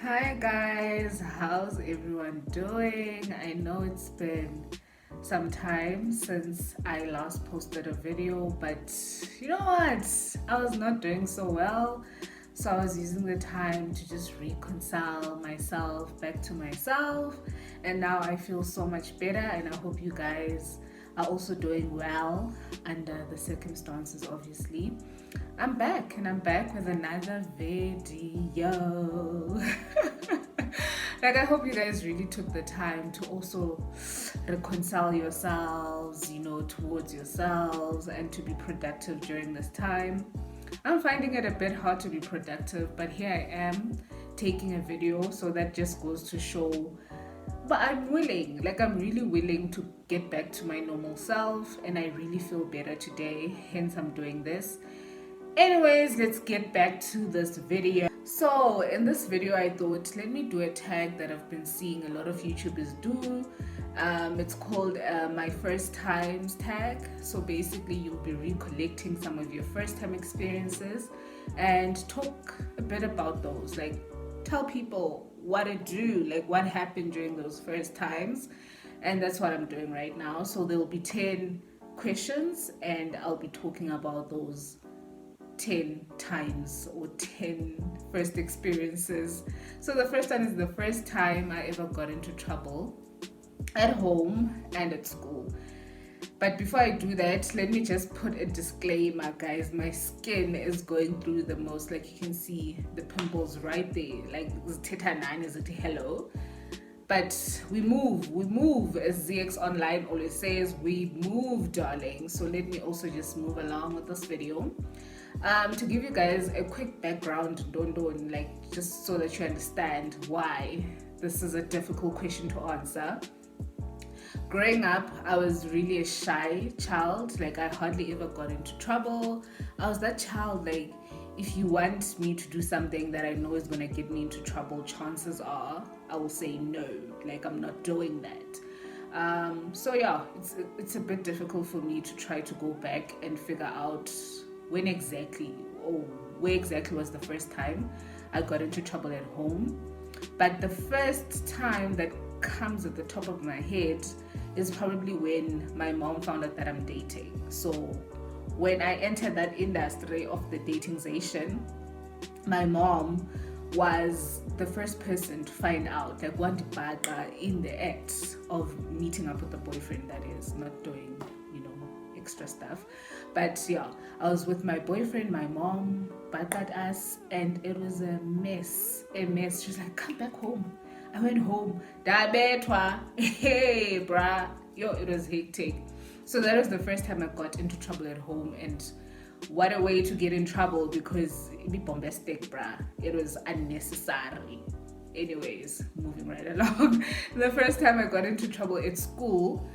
Hi guys, how's everyone doing? I know it's been some time since I last posted a video, but you know what? I was not doing so well, so I was using the time to just reconcile myself back to myself, and now I feel so much better, and I hope you guys are also doing well under the circumstances, obviously. I'm back with another video. Like, I hope you guys really took the time to also reconcile yourselves, towards yourselves, and to be productive during this time. I'm finding it a bit hard to be productive, but here I am taking a video, so that just goes to show. But I'm really willing to get back to my normal self, and I really feel better today, hence, I'm doing this. Anyways, let's get back to this video. So in this video, I thought, let me do a tag that I've been seeing a lot of YouTubers do. It's called my first times tag. So basically, you'll be recollecting some of your first time experiences and talk a bit about those. Like, tell people what to do, like what happened during those first times. And that's what I'm doing right now. So there will be 10 questions, and I'll be talking about those 10 times or 10 first experiences. So the first one is the first time I ever got into trouble at home and at school. But before I do that, let me just put a disclaimer, guys. My skin is going through the most. Like, you can see the pimples right there. Like, Teta 9 is it hello? But we move, as ZX Online always says, we move, darling. So let me also just move along with this video. To give you guys a quick background, don't like, just so that you understand why this is a difficult question to answer. Growing up, I was really a shy child. Like, I hardly ever got into trouble. I was that child, like, if you want me to do something that I know is going to get me into trouble, chances are I will say no. Like, I'm not doing that. So yeah, it's a bit difficult for me to try to go back and figure out when exactly, or where exactly was the first time I got into trouble at home. But the first time that comes at the top of my head is probably when my mom found out that I'm dating. So when I entered that industry of the datingzation, my mom was the first person to find out, like, one baga in the act of meeting up with the boyfriend, that is, not doing, extra stuff. But yeah, I was with my boyfriend, my mom battered us, and it was a mess. She was like, come back home. I went home. Dabetwa. Hey, bruh. Yo, it was hectic. So that was the first time I got into trouble at home, and what a way to get in trouble, because it be bombastic, bruh. It was unnecessary. Anyways, moving right along. The first time I got into trouble at school,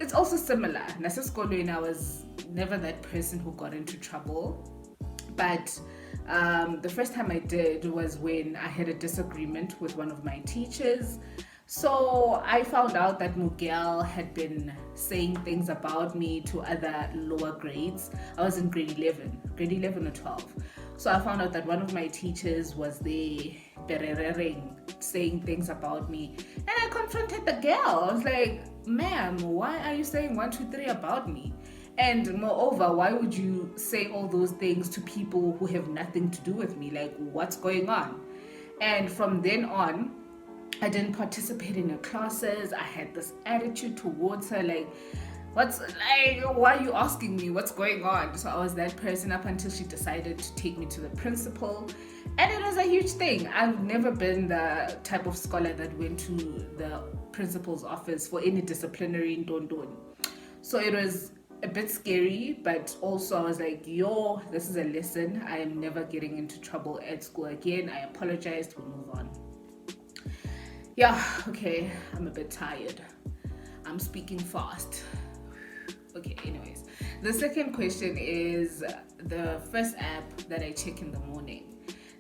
it's also similar. Naseskolweni, I was never that person who got into trouble. But the first time I did was when I had a disagreement with one of my teachers. So I found out that Miguel had been saying things about me to other lower grades. I was in grade 11 or 12. So I found out that one of my teachers was there saying things about me. And I confronted the girl. I was like, ma'am, why are you saying 1, 2, 3 about me? And moreover, why would you say all those things to people who have nothing to do with me? Like, what's going on? And from then on, I didn't participate in her classes. I had this attitude towards her, like, why are you asking me what's going on? So I was that person up until she decided to take me to the principal. And it was a huge thing. I've never been the type of scholar that went to the principal's office for any disciplinary don. So it was a bit scary, but also I was like, yo, this is a lesson. I am never getting into trouble at school again. I apologized. We move on. Yeah, okay, I'm a bit tired. I'm speaking fast. Okay, anyways. The second question is the first app that I check in the morning.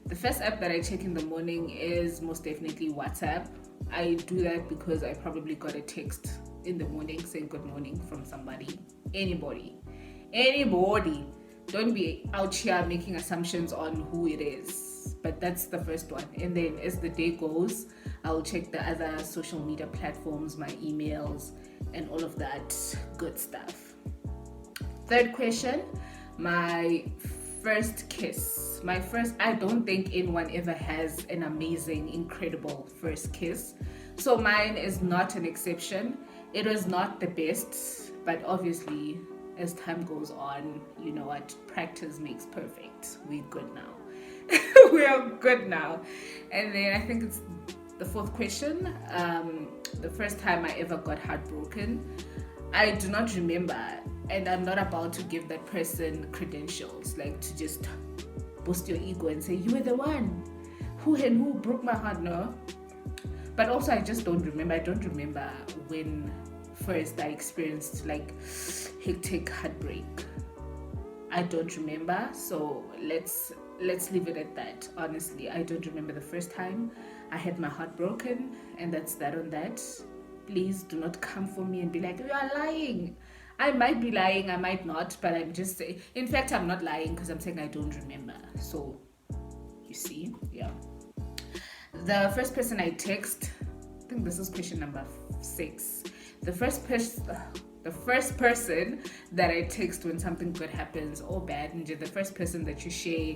The first app that I check in the morning is most definitely WhatsApp. I do that because I probably got a text in the morning saying good morning from somebody. Anybody. don't be out here making assumptions on who it is. But that's the first one. And then as the day goes, I'll check the other social media platforms, my emails, and all of that good stuff. Third question, my first kiss. I don't think anyone ever has an amazing, incredible first kiss. So mine is not an exception. It was not the best, but obviously, as time goes on, you know what? Practice makes perfect. We're good now. We are good now. And then I think it's the fourth question. The first time I ever got heartbroken, I do not remember, and I'm not about to give that person credentials, like to just boost your ego and say you were the one who broke my heart. No, but also I just don't remember. I don't remember when first I experienced like hectic heartbreak. I don't remember, so let's leave it at that. Honestly, I don't remember the first time I had my heart broken, and that's that on that. Please do not come for me and be like, you are lying. I might be lying, I might not, but I'm just saying. In fact, I'm not lying because I'm saying I don't remember. So, you see, yeah. The first person I text, I think this is question number 6. The first person that I text when something good happens or bad, and the first person that you share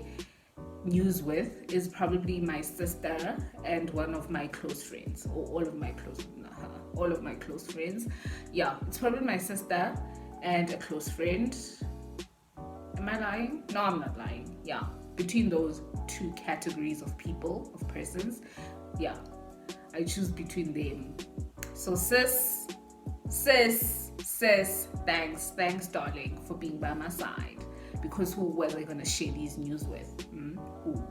news with is probably my sister and one of my close friends, or all of my close friends. Yeah, it's probably my sister and a close friend. Am I lying? No, I'm not lying. Yeah, between those two categories of people, of persons, yeah, I choose between them. So sis, thanks darling for being by my side, because who were they gonna share these news with? Who?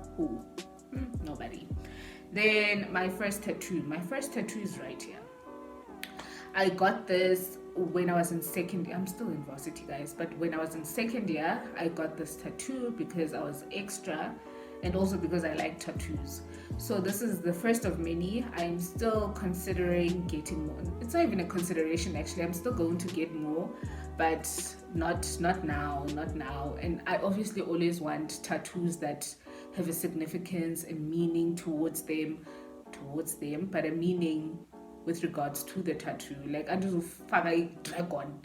Nobody. Then my first tattoo is right here. I got this when I was in second year. I'm still in varsity, guys, but when I was in second year, I got this tattoo because I was extra, and also because I like tattoos. So this is the first of many. I'm still considering getting more. It's not even a consideration, actually. I'm still going to get more, but not now. And I obviously always want tattoos that have a significance and meaning towards them, but a meaning with regards to the tattoo. Like I do a dragon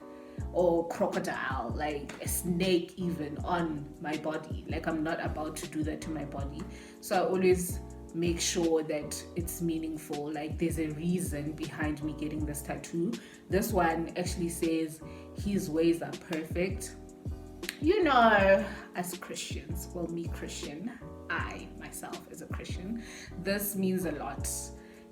or crocodile, like a snake even on my body. Like I'm not about to do that to my body. So I always make sure that it's meaningful, like there's a reason behind me getting this tattoo. This one actually says his ways are perfect. You know, as Christians, well, me Christian, I myself as a Christian, this means a lot.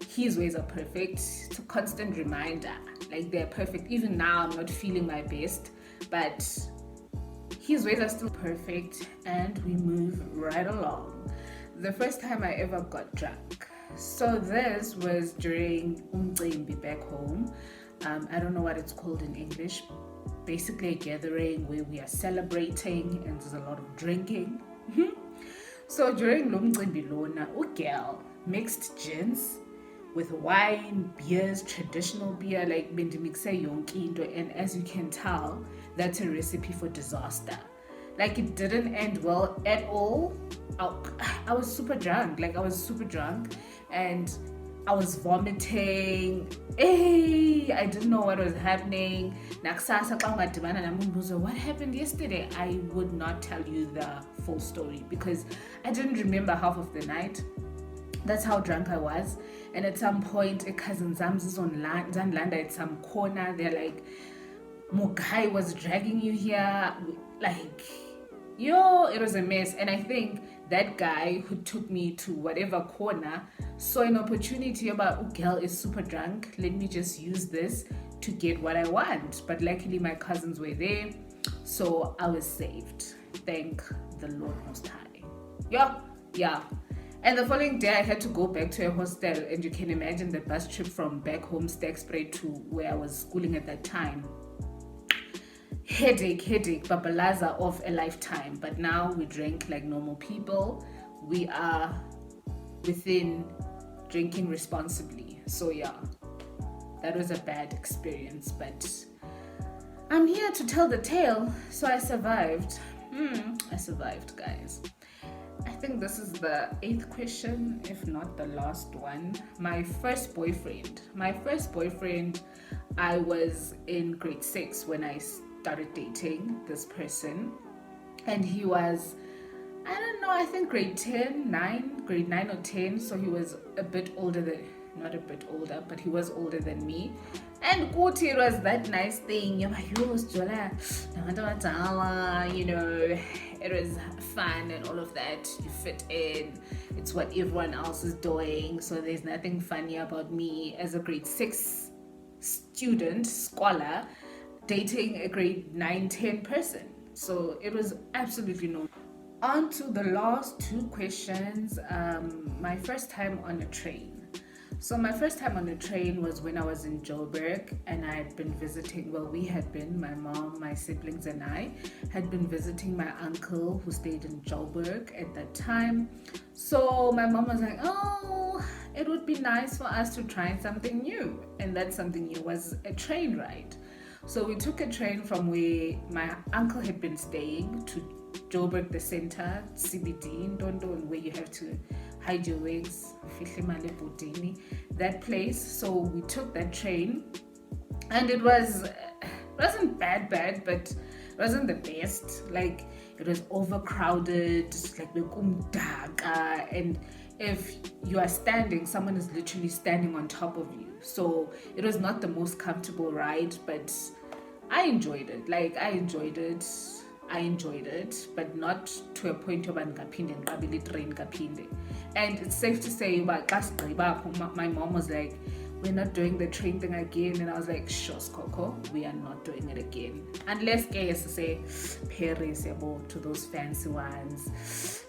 His ways are perfect. It's a constant reminder, like they're perfect. Even now I'm not feeling my best, but his ways are still perfect, and we move right along. The first time I ever got drunk, so this was during umcimbi back home. I don't know what it's called in English. Basically a gathering where we are celebrating and there's a lot of drinking. So during lo mcimbi lona, girl mixed gins with wine, beers, traditional beer, like bendimixe yonke into, and as you can tell, that's a recipe for disaster. Like it didn't end well at all. I was super drunk, and I was vomiting. Hey, I didn't know what was happening. What happened yesterday? I would not tell you the full story because I didn't remember half of the night. That's how drunk I was. And at some point, a cousin Zams is on land at some corner. They're like, Mugai was dragging you here. Like, yo, it was a mess. And I think that guy who took me to whatever corner saw an opportunity about, oh, girl is super drunk. Let me just use this to get what I want. But luckily, my cousins were there. So I was saved. Thank the Lord Most High. Yeah. And the following day, I had to go back to a hostel, and you can imagine the bus trip from back home, Stagspread, to where I was schooling at that time. Headache, babalaza of a lifetime. But now we drink like normal people. We are within drinking responsibly. So yeah, that was a bad experience, but I'm here to tell the tale. So I survived. I survived, guys. I think this is the 8th question, if not the last one. My first boyfriend. I was in grade 6 when I started dating this person. And he was, I don't know, I think grade 9 or 10. So he was a bit older than, not a bit older, but he was older than me. And Kuti, it was that nice thing. You know, it was fun and all of that. You fit in. It's what everyone else is doing. So there's nothing funny about me as a grade 6 student, scholar, dating a grade 9, 10 person. So it was absolutely no. On to the last 2 questions. My first time on a train. So my first time on a train was when I was in Joburg, and I had been visiting, my mom, my siblings and I had been visiting my uncle who stayed in Joburg at that time. So my mom was like, oh, it would be nice for us to try something new. And that something new was a train ride. So we took a train from where my uncle had been staying to Joburg, the center, CBD, Ndondon, where you have to hide your wigs, that place. So we took that train, and it wasn't bad, but it wasn't the best. Like, it was overcrowded, like and if you are standing, someone is literally standing on top of you. So it was not the most comfortable ride, but I enjoyed it. I enjoyed it, but not to a point of train. And it's safe to say, my mom was like, we're not doing the train thing again. And I was like, sure, Coco, we are not doing it again. Unless guys say, Paris, to those fancy ones,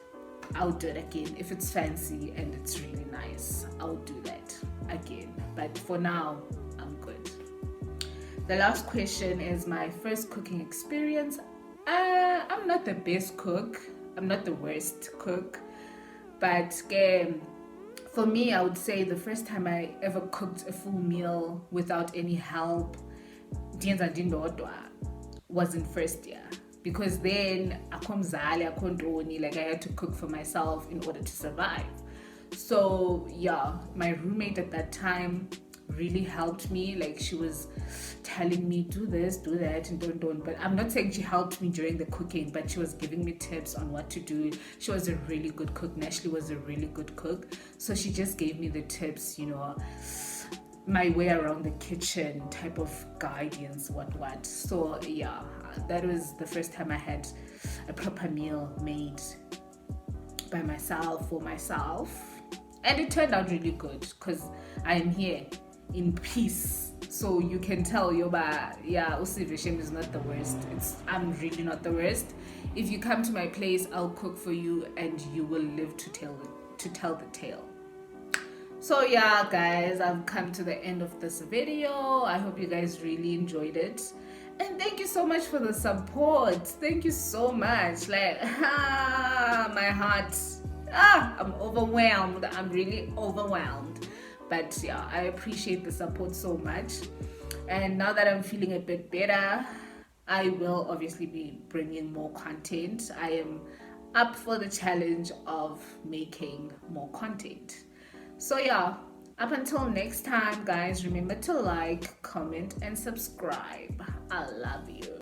I'll do it again. If it's fancy and it's really nice, I'll do that again. But for now, I'm good. The last question is my first cooking experience. I'm not the best cook. I'm not the worst cook. But for me, I would say the first time I ever cooked a full meal without any help was in first year. Because then I had to cook for myself in order to survive. So yeah, my roommate at that time really helped me. Like, she was telling me, do this, do that, and don't. But I'm not saying she helped me during the cooking, but she was giving me tips on what to do. She was a really good cook. Nashli was a really good cook. So she just gave me the tips, my way around the kitchen type of guidance, what. So yeah, that was the first time I had a proper meal made by myself, for myself. And it turned out really good because I am here in peace. So you can tell Usivishim is not the worst. I'm really not the worst. If you come to my place, I'll cook for you and you will live to tell the tale. So yeah, guys, I've come to the end of this video. I hope you guys really enjoyed it. And thank you so much for the support. Thank you so much. Like, my heart, I'm overwhelmed. I'm really overwhelmed. But yeah, I appreciate the support so much. And now that I'm feeling a bit better, I will obviously be bringing more content. I am up for the challenge of making more content. So yeah, up until next time, guys, remember to like, comment, and subscribe. I love you.